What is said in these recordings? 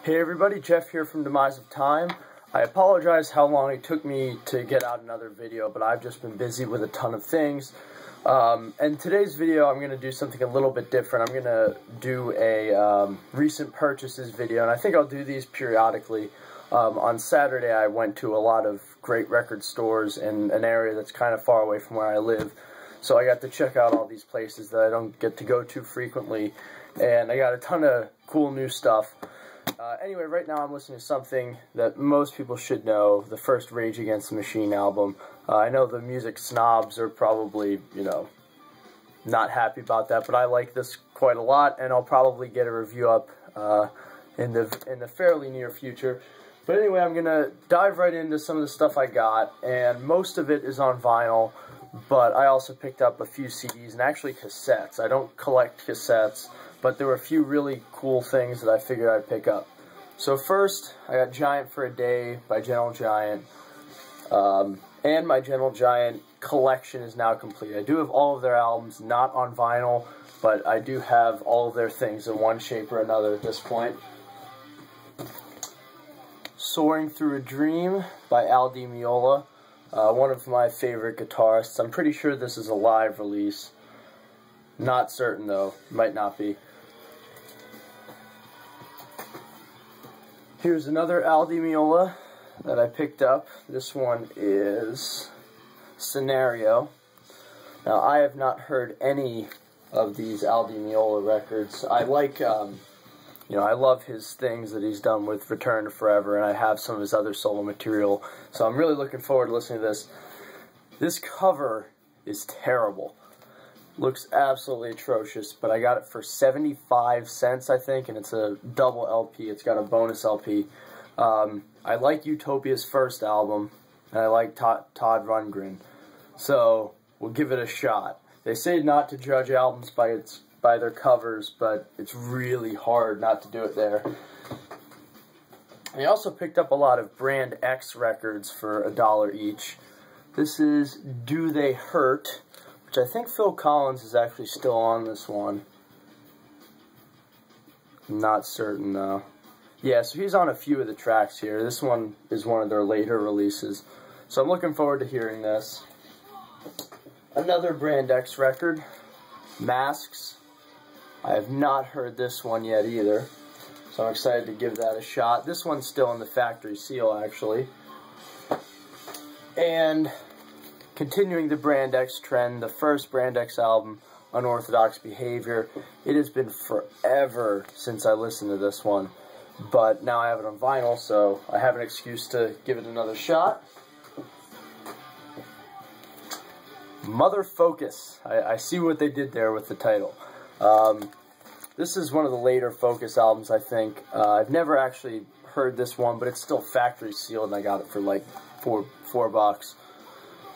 Hey everybody, Jeff here from Demise of Time. I apologize how long it took me to get out another video, but I've just been busy with a ton of things. And today's video, I'm going to do something a little bit different. I'm going to do a recent purchases video, and I think I'll do these periodically. On Saturday, I went to a lot of great record stores in an area that's kind of far away from where I live. So I got to check out all these places that I don't get to go to frequently, and I got a ton of cool new stuff. Anyway, right now I'm listening to something that most people should know, the first Rage Against the Machine album. I know the music snobs are probably, not happy about that, but I like this quite a lot, and I'll probably get a review up in the fairly near future. But anyway, I'm going to dive right into some of the stuff I got, and most of it is on vinyl, but I also picked up a few CDs, and actually cassettes. I don't collect cassettes, but there were a few really cool things that I figured I'd pick up. So first, I got Giant for a Day by Gentle Giant, and my Gentle Giant collection is now complete. I do have all of their albums, not on vinyl, but I do have all of their things in one shape or another at this point. Soaring Through a Dream by Meola, one of my favorite guitarists. I'm pretty sure this is a live release. Not certain though, might not be. Here's another Meola that I picked up. This one is Scenario. Now, I have not heard any of these Meola records. I like, I love his things that he's done with Return to Forever, and I have some of his other solo material, so I'm really looking forward to listening to this. This cover is terrible. Looks absolutely atrocious, but I got it for 75 cents, I think, and it's a double LP. It's got a bonus LP. I like Utopia's first album, and I like Todd Rundgren, so we'll give it a shot. They say not to judge albums by their covers, but it's really hard not to do it there. I also picked up a lot of Brand X records for $1 each. This is Do They Hurt, which I think Phil Collins is actually still on this one. Not certain though. Yeah, so he's on a few of the tracks here. This one is one of their later releases. So I'm looking forward to hearing this. Another Brand X record, Masks. I have not heard this one yet either, so I'm excited to give that a shot. This one's still in the factory seal, actually. And continuing the Brand X trend, the first Brand X album, Unorthodox Behavior. It has been forever since I listened to this one, but now I have it on vinyl, so I have an excuse to give it another shot. Mother Focus. I see what they did there with the title. This is one of the later Focus albums, I think. I've never actually heard this one, but it's still factory sealed, and I got it for like $4.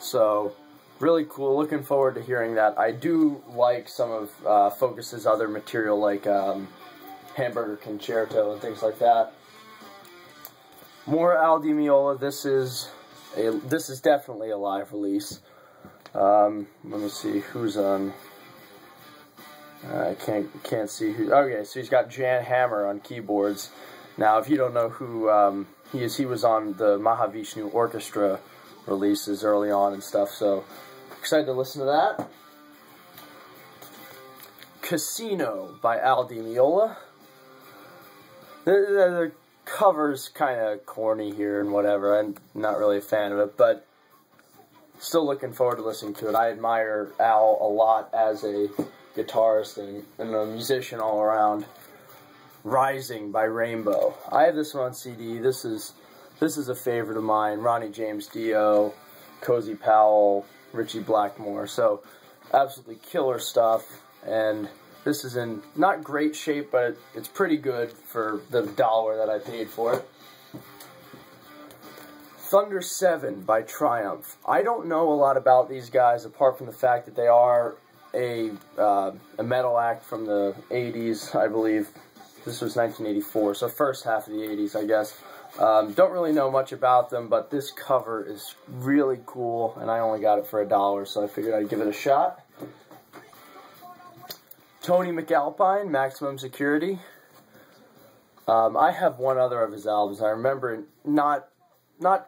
So, really cool. Looking forward to hearing that. I do like some of Focus's other material, like Hamburger Concerto and things like that. More Meola. This is definitely a live release. Let me see who's on. I can't see who. Okay, so he's got Jan Hammer on keyboards. Now, if you don't know who he is, he was on the Mahavishnu Orchestra releases early on and stuff, so excited to listen to that. Casino by Meola. The cover's kind of corny here and whatever. I'm not really a fan of it, but still looking forward to listening to it. I admire Al a lot as a guitarist and a musician all around. Rising by Rainbow. I have this one on CD. This is a favorite of mine. Ronnie James Dio, Cozy Powell, Richie Blackmore. So, absolutely killer stuff. And this is in not great shape, but it's pretty good for the $1 that I paid for it. Thunder 7 by Triumph. I don't know a lot about these guys apart from the fact that they are a metal act from the 80s, I believe. This was 1984, so first half of the 80s, I guess. Don't really know much about them, but this cover is really cool, and I only got it for $1, so I figured I'd give it a shot. Tony McAlpine, Maximum Security. I have one other of his albums. I remember not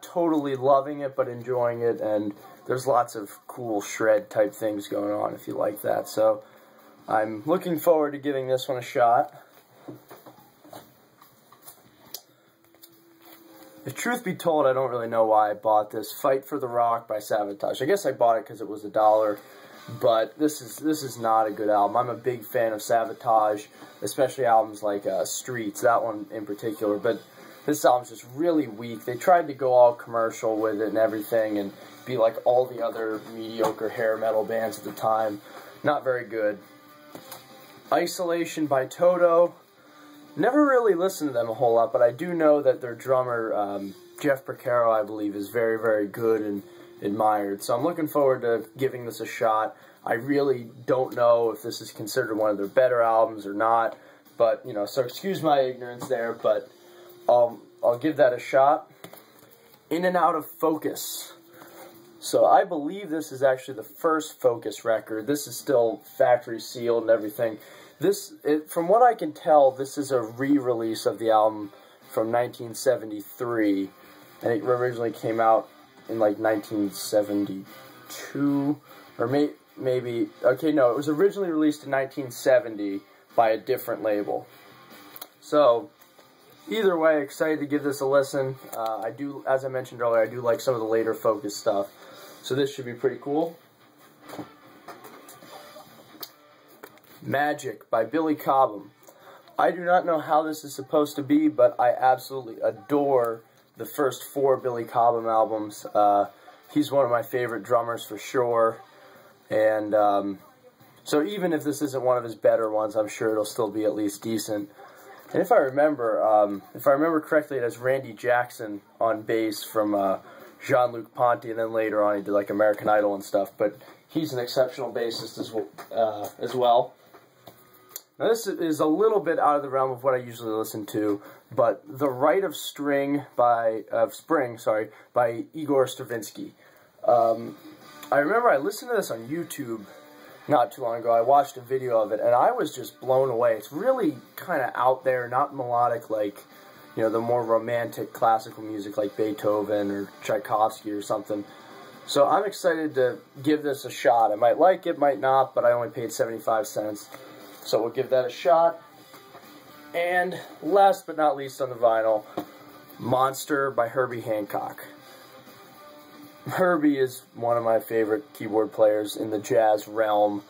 totally loving it, but enjoying it, and there's lots of cool shred type things going on if you like that. So I'm looking forward to giving this one a shot. If truth be told, I don't really know why I bought this. Fight for the Rock by Sabotage. I guess I bought it because it was $1, but this is not a good album. I'm a big fan of Sabotage, especially albums like Streets, that one in particular, but this album's just really weak. They tried to go all commercial with it and everything and be like all the other mediocre hair metal bands at the time. Not very good. Isolation by Toto. Never really listened to them a whole lot, but I do know that their drummer, Jeff Porcaro, I believe, is very, very good and admired. So I'm looking forward to giving this a shot. I really don't know if this is considered one of their better albums or not, but, you know, so excuse my ignorance there, but I'll give that a shot. In and Out of Focus. So I believe this is actually the first Focus record. This is still factory sealed and everything. From what I can tell, this is a re-release of the album from 1973, and it originally came out in like 1972, or maybe, okay, no, it was originally released in 1970 by a different label. So, either way, excited to give this a listen. I do, as I mentioned earlier, I do like some of the later Focus stuff, so this should be pretty cool. Magic by Billy Cobham. I do not know how this is supposed to be, but I absolutely adore the first 4 Billy Cobham albums. He's one of my favorite drummers for sure, and so even if this isn't one of his better ones, I'm sure it'll still be at least decent. And if I remember correctly, it has Randy Jackson on bass from Jean-Luc Ponty, and then later on he did like American Idol and stuff, but he's an exceptional bassist as well. Now this is a little bit out of the realm of what I usually listen to, but The Rite of Spring by Igor Stravinsky. I remember I listened to this on YouTube not too long ago. I watched a video of it, and I was just blown away. It's really kind of out there, not melodic like, you know, the more romantic classical music like Beethoven or Tchaikovsky or something. So I'm excited to give this a shot. I might like it, might not, but I only paid 75 cents. So we'll give that a shot. And last but not least on the vinyl, Monster by Herbie Hancock. Herbie is one of my favorite keyboard players in the jazz realm.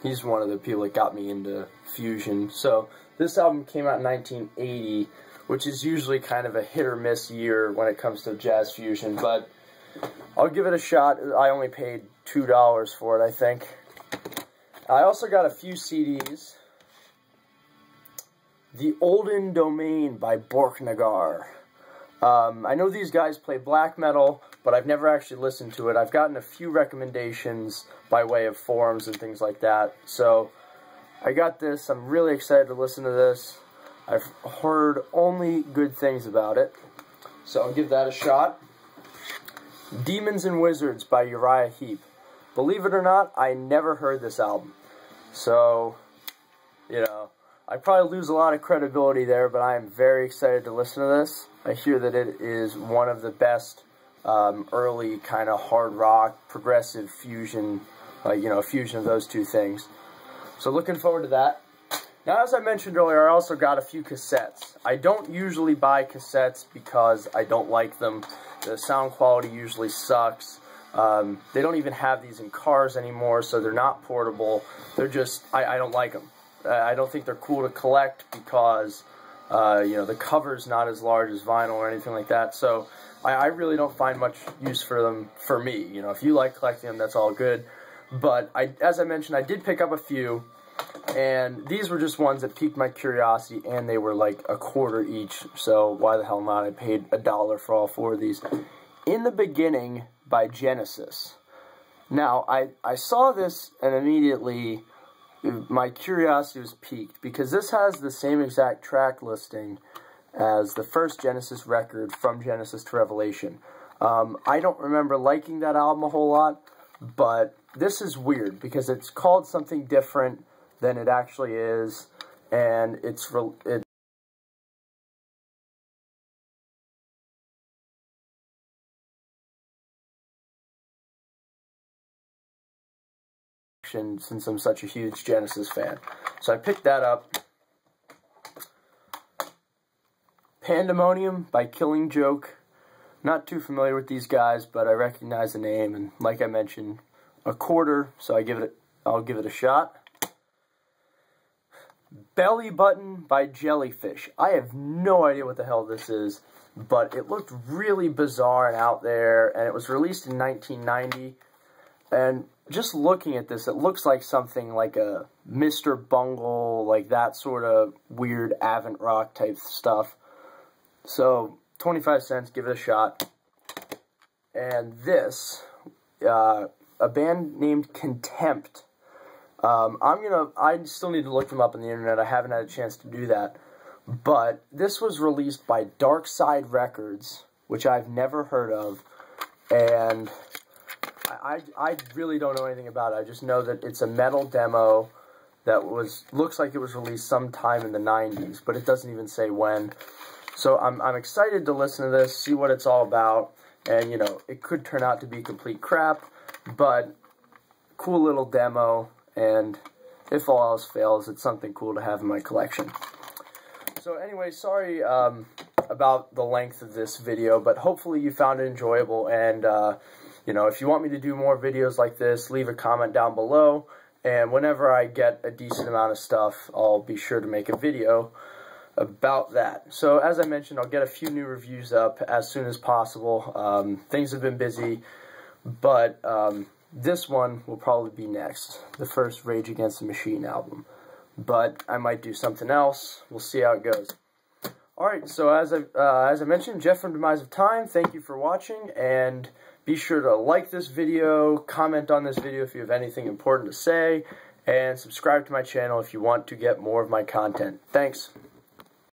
He's one of the people that got me into fusion. So this album came out in 1980, which is usually kind of a hit or miss year when it comes to jazz fusion, but I'll give it a shot. I only paid $2 for it, I think. I also got a few CDs. The Olden Domain by Borknagar. I know these guys play black metal, but I've never actually listened to it. I've gotten a few recommendations by way of forums and things like that. So I got this. I'm really excited to listen to this. I've heard only good things about it, so I'll give that a shot. Demons and Wizards by Uriah Heep. Believe it or not, I never heard this album. So, you know, I probably lose a lot of credibility there, but I am very excited to listen to this. I hear that it is one of the best early kind of hard rock, progressive fusion, you know, a fusion of those two things. So looking forward to that. Now, as I mentioned earlier, I also got a few cassettes. I don't usually buy cassettes because I don't like them. The sound quality usually sucks. They don't even have these in cars anymore, so they're not portable. They're just, I don't like them. I don't think they're cool to collect because, you know, the cover's not as large as vinyl or anything like that. So I really don't find much use for them for me. You know, if you like collecting them, that's all good. But as I mentioned, I did pick up a few. And these were just ones that piqued my curiosity, and they were like $1 each, so why the hell not? I paid $1 for all 4 of these. In the Beginning by Genesis. Now, I saw this, and immediately my curiosity was piqued, because this has the same exact track listing as the first Genesis record, From Genesis to Revelation. I don't remember liking that album a whole lot, but this is weird, because it's called something different than it actually is, and since I'm such a huge Genesis fan. So I picked that up. Pandemonium by Killing Joke. Not too familiar with these guys, but I recognize the name, and like I mentioned, a quarter, so I'll give it a shot. Belly Button by Jellyfish. I have no idea what the hell this is, but it looked really bizarre and out there, and it was released in 1990, and just looking at this, it looks like something like a Mr. Bungle, like that sort of weird avant rock type stuff. So, 25 cents, give it a shot. And this, a band named Contempt. I still need to look them up on the internet. I haven't had a chance to do that. But this was released by Dark Side Records, which I've never heard of. And I really don't know anything about it. I just know that it's a metal demo that looks like it was released sometime in the 90s, but it doesn't even say when. So I'm excited to listen to this, see what it's all about, and, you know, it could turn out to be complete crap, but cool little demo, and if all else fails, it's something cool to have in my collection. So anyway, sorry about the length of this video, but hopefully you found it enjoyable, and, you know, if you want me to do more videos like this, leave a comment down below, and whenever I get a decent amount of stuff, I'll be sure to make a video about that. So, as I mentioned, I'll get a few new reviews up as soon as possible. Things have been busy, but this one will probably be next, the first Rage Against the Machine album. But I might do something else. We'll see how it goes. Alright, so as I mentioned, Jeff from Demise of Time, thank you for watching, and be sure to like this video, comment on this video if you have anything important to say, and subscribe to my channel if you want to get more of my content. Thanks.